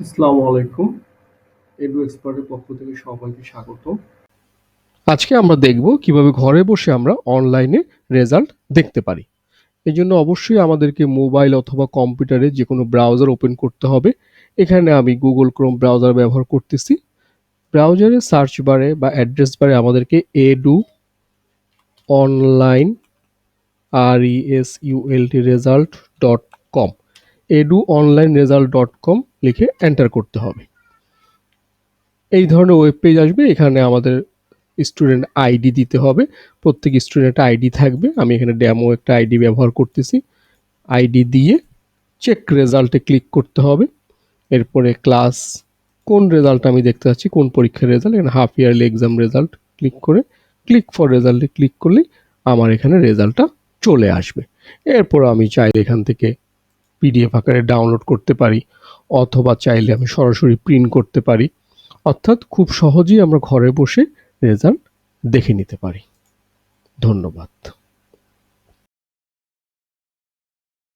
আসসালামু আলাইকুম। এডু এক্সপার্টের পক্ষ থেকে সবাইকে স্বাগত। আজকে আমরা দেখব কিভাবে ঘরে বসে আমরা অনলাইনে রেজাল্ট দেখতে পারি। এজন্য অবশ্যই আমাদেরকে মোবাইল অথবা কম্পিউটারে যেকোনো ব্রাউজার ওপেন করতে হবে। এখানে আমি গুগল ক্রোম ব্রাউজার ব্যবহার করতেছি। ব্রাউজারের সার্চ বারে বা অ্যাড্রেস বারে আমাদেরকে এডু অনলাইন result.com eduonlineresult.com লিখে এন্টার করতে হবে। এই ধরনের ওয়েব পেজ আসবে। এখানে আমাদের স্টুডেন্ট আইডি দিতে হবে। প্রত্যেক স্টুডেন্ট আইডি থাকবে। আমি এখানে ডেমো একটা আইডি ব্যবহার করতেছি। আইডি দিয়ে চেক রেজাল্টে ক্লিক করতে হবে। এরপরে ক্লাস কোন রেজাল্ট আমি দেখতে চাচ্ছি, কোন পরীক্ষার রেজাল্ট, এখানে half yearly exam result click করে ক্লিক ফর রেজাল্টে ক্লিক করলেই আমার এখানে রেজাল্টটা চলে আসবে। এরপর আমি চাইলে এখান থেকে পিডিএফ আকারে ডাউনলোড করতে পারি অথবা চাইলে আমি সরাসরি প্রিন্ট করতে পারি। অর্থাৎ খুব সহজেই আমরা ঘরে বসে রেজাল্ট দেখে নিতে পারি। ধন্যবাদ।